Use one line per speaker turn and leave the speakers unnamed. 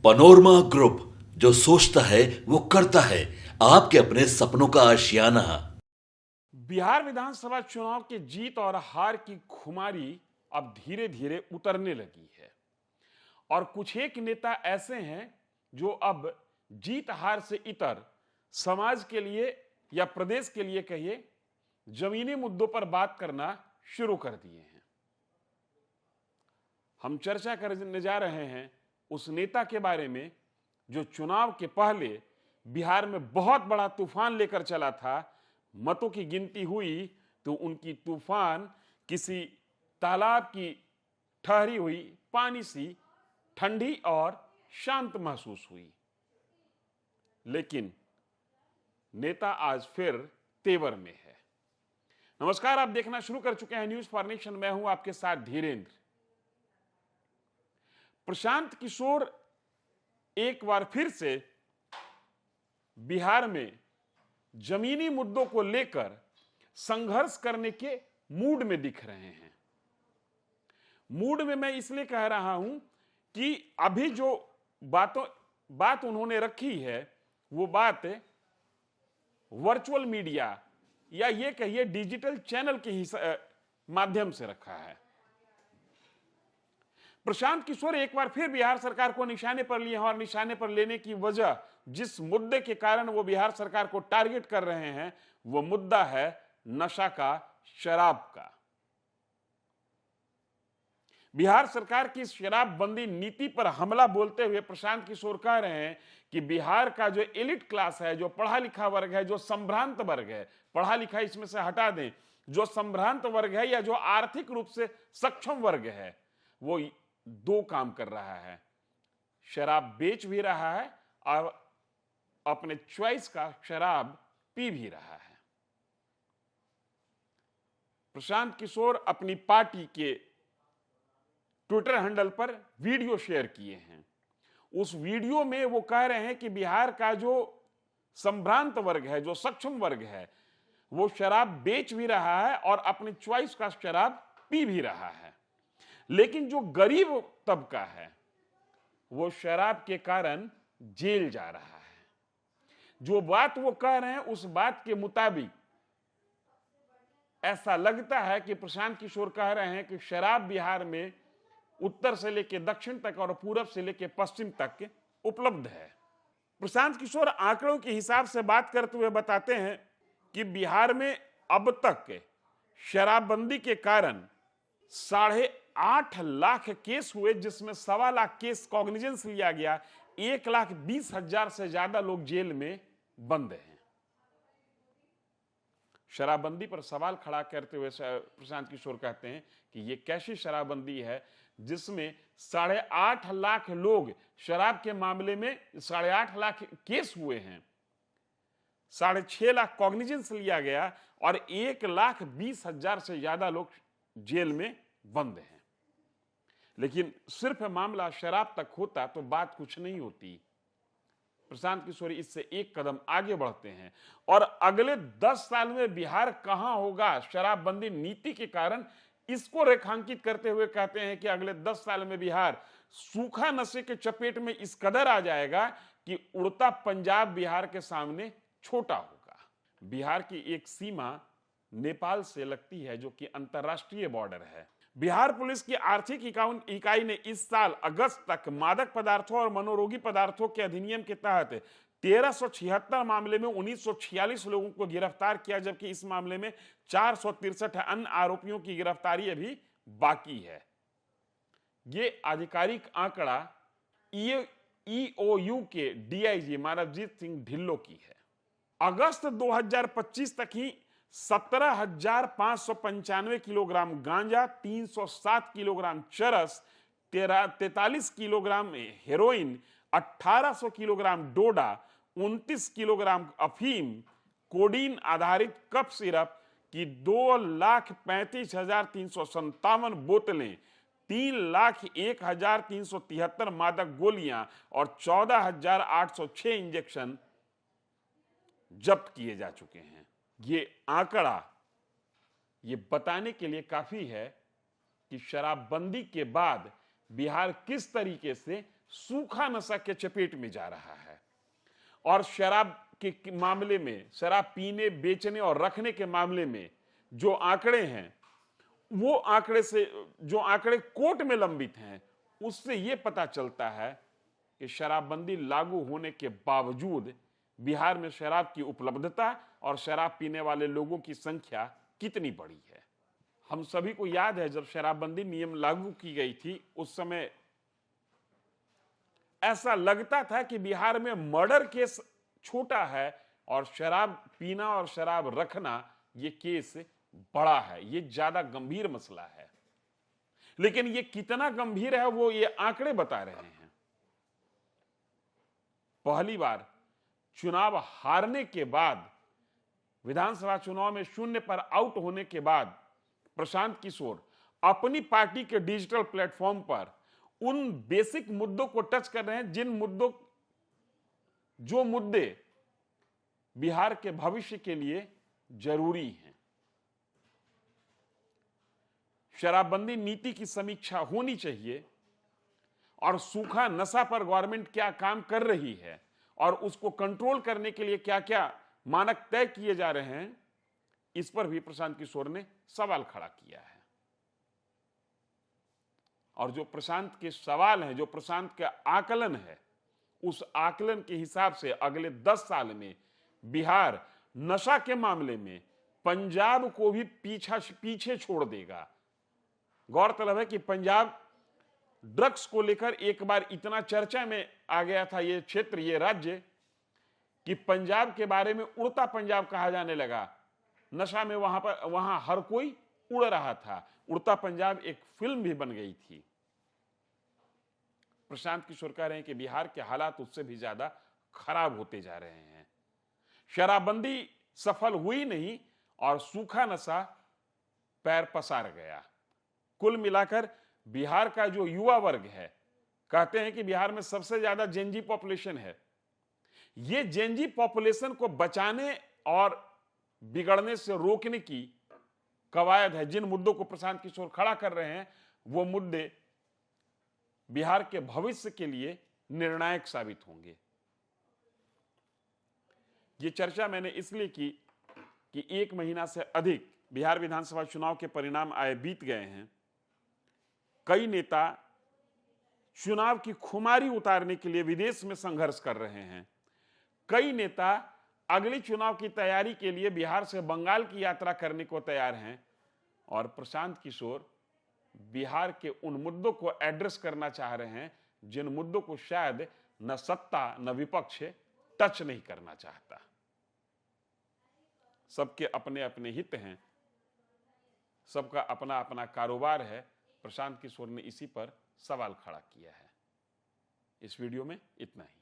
Panorama group, जो सोचता है वो करता है। आपके अपने सपनों का आशियाना।
बिहार विधानसभा चुनाव के जीत और हार की खुमारी अब धीरे धीरे उतरने लगी है और कुछ एक नेता ऐसे हैं जो अब जीत हार से इतर समाज के लिए या प्रदेश के लिए कहिए जमीनी मुद्दों पर बात करना शुरू कर दिए हैं। हम चर्चा करने जा रहे हैं उस नेता के बारे में जो चुनाव के पहले बिहार में बहुत बड़ा तूफान लेकर चला था। मतों की गिनती हुई तो उनकी तूफान किसी तालाब की ठहरी हुई पानी सी ठंडी और शांत महसूस हुई। लेकिन नेता आज फिर तेवर में है। नमस्कार, आप देखना शुरू कर चुके हैं न्यूज फॉर नेशन। मैं हूं आपके साथ धीरेन्द्र। प्रशांत किशोर एक बार फिर से बिहार में जमीनी मुद्दों को लेकर संघर्ष करने के मूड में दिख रहे हैं। मूड में मैं इसलिए कह रहा हूं कि अभी जो बात उन्होंने रखी है वो बात वर्चुअल मीडिया या ये कहिए डिजिटल चैनल के माध्यम से रखा है। प्रशांत किशोर एक बार फिर बिहार सरकार को निशाने पर लिए हैं और निशाने पर लेने की वजह, जिस मुद्दे के कारण वो बिहार सरकार को टारगेट कर रहे हैं, वो मुद्दा है नशा का, शराब का। बिहार सरकार की शराबबंदी नीति पर हमला बोलते हुए प्रशांत किशोर कह रहे हैं कि बिहार का जो एलिट क्लास है, जो पढ़ा लिखा वर्ग है, जो संभ्रांत वर्ग है, पढ़ा लिखा इसमें से हटा दें, जो संभ्रांत वर्ग है या जो आर्थिक रूप से सक्षम वर्ग है, वो दो काम कर रहा है। शराब बेच भी रहा है और अपने चॉइस का शराब पी भी रहा है। प्रशांत किशोर अपनी पार्टी के ट्विटर हैंडल पर वीडियो शेयर किए हैं। उस वीडियो में वो कह रहे हैं कि बिहार का जो संभ्रांत वर्ग है, जो सक्षम वर्ग है, वो शराब बेच भी रहा है और अपनी चॉइस का शराब पी भी रहा है। लेकिन जो गरीब तबका है वो शराब के कारण जेल जा रहा है। जो बात वो कह रहे हैं उस बात के मुताबिक ऐसा लगता है कि प्रशांत किशोर कह रहे हैं कि शराब बिहार में उत्तर से लेकर दक्षिण तक और पूरब से लेकर पश्चिम तक उपलब्ध है। प्रशांत किशोर आंकड़ों के हिसाब से बात करते हुए बताते हैं कि बिहार में अब तक शराबबंदी के कारण 8.5 लाख केस हुए, जिसमें 1.25 लाख केस कॉग्निजेंस लिया गया। 1,20,000 से ज्यादा लोग जेल में बंद हैं। शराबबंदी पर सवाल खड़ा करते हुए प्रशांत किशोर कहते हैं कि यह कैसी शराबबंदी है जिसमें 8.5 लाख लोग शराब के मामले में 8.5 लाख केस हुए हैं, 6.5 लाख कॉग्निजेंस लिया गया और 1,20,000 से ज्यादा लोग जेल में बंद हैं। लेकिन सिर्फ मामला शराब तक होता तो बात कुछ नहीं होती। प्रशांत किशोर इससे एक कदम आगे बढ़ते हैं और अगले 10 साल में बिहार कहां होगा शराबबंदी नीति के कारण, इसको रेखांकित करते हुए कहते हैं कि अगले 10 साल में बिहार सूखा नशे के चपेट में इस कदर आ जाएगा कि उड़ता पंजाब बिहार के सामने छोटा होगा। बिहार की एक सीमा नेपाल से लगती है जो कि अंतरराष्ट्रीय बॉर्डर है। बिहार पुलिस की आर्थिक इकाई ने इस साल अगस्त तक मादक पदार्थों और मनोरोगी पदार्थों के अधिनियम के तहत 1376 मामले में 1946 लोगों को गिरफ्तार किया, जबकि इस मामले में 463 अन्य आरोपियों की गिरफ्तारी अभी बाकी है। ये आधिकारिक आंकड़ा ईओयू के डीआईजी मानवजीत सिंह ढिल्लो की है। अगस्त 2025 तक ही 17,595 किलोग्राम गांजा, 307 किलोग्राम चरस, 43 किलोग्राम हेरोइन, 1800 किलोग्राम डोडा, 29 किलोग्राम अफीम, कोडीन आधारित कफ सिरप की 2,35,357 बोतलें, 3,01,373 मादक गोलियां और 14,806 इंजेक्शन जब्त किए जा चुके हैं। ये आंकड़ा ये बताने के लिए काफी है कि शराबबंदी के बाद बिहार किस तरीके से सूखा नशा के चपेट में जा रहा है। और शराब के मामले में, शराब पीने, बेचने और रखने के मामले में जो आंकड़े हैं, वो आंकड़े से, जो आंकड़े कोर्ट में लंबित हैं, उससे यह पता चलता है कि शराबबंदी लागू होने के बावजूद बिहार में शराब की उपलब्धता और शराब पीने वाले लोगों की संख्या कितनी बड़ी है। हम सभी को याद है जब शराबबंदी नियम लागू की गई थी, उस समय ऐसा लगता था कि बिहार में मर्डर केस छोटा है और शराब पीना और शराब रखना ये केस बड़ा है, ये ज्यादा गंभीर मसला है। लेकिन ये कितना गंभीर है वो ये आंकड़े बता रहे हैं। पहली बार चुनाव हारने के बाद, विधानसभा चुनाव में 0 पर आउट होने के बाद प्रशांत किशोर अपनी पार्टी के डिजिटल प्लेटफॉर्म पर उन बेसिक मुद्दों को टच कर रहे हैं जो मुद्दे बिहार के भविष्य के लिए जरूरी हैं। शराबबंदी नीति की समीक्षा होनी चाहिए और सूखा नशा पर गवर्नमेंट क्या काम कर रही है और उसको कंट्रोल करने के लिए क्या क्या मानक तय किए जा रहे हैं, इस पर भी प्रशांत किशोर ने सवाल खड़ा किया है। और जो प्रशांत के सवाल हैं, जो प्रशांत का आकलन है, उस आकलन के हिसाब से अगले 10 साल में बिहार नशा के मामले में पंजाब को भी पीछे छोड़ देगा। गौरतलब है कि पंजाब ड्रग्स को लेकर एक बार इतना चर्चा में आ गया था, ये क्षेत्र, ये राज्य, कि पंजाब के बारे में उड़ता पंजाब कहा जाने लगा। नशा में वहां हर कोई उड़ रहा था। उड़ता पंजाब एक फिल्म भी बन गई थी। प्रशांत किशोर कह रहे हैं कि बिहार के हालात उससे भी ज्यादा खराब होते जा रहे हैं। शराबबंदी सफल हुई नहीं और सूखा नशा पैर पसार गया। कुल मिलाकर बिहार का जो युवा वर्ग है, कहते हैं कि बिहार में सबसे ज्यादा जेनजी पॉपुलेशन है। ये जेनजी पॉपुलेशन को बचाने और बिगड़ने से रोकने की कवायद है। जिन मुद्दों को प्रशांत किशोर खड़ा कर रहे हैं, वो मुद्दे बिहार के भविष्य के लिए निर्णायक साबित होंगे। ये चर्चा मैंने इसलिए की कि 1 महीना से अधिक बिहार विधानसभा चुनाव के परिणाम आए बीत गए हैं। कई नेता चुनाव की खुमारी उतारने के लिए विदेश में संघर्ष कर रहे हैं। कई नेता अगली चुनाव की तैयारी के लिए बिहार से बंगाल की यात्रा करने को तैयार हैं। और प्रशांत किशोर बिहार के उन मुद्दों को एड्रेस करना चाह रहे हैं जिन मुद्दों को शायद न सत्ता न विपक्ष टच नहीं करना चाहता। सबके अपने अपने हित हैं, सबका अपना अपना कारोबार है। प्रशांत किशोर ने इसी पर सवाल खड़ा किया है। इस वीडियो में इतना ही।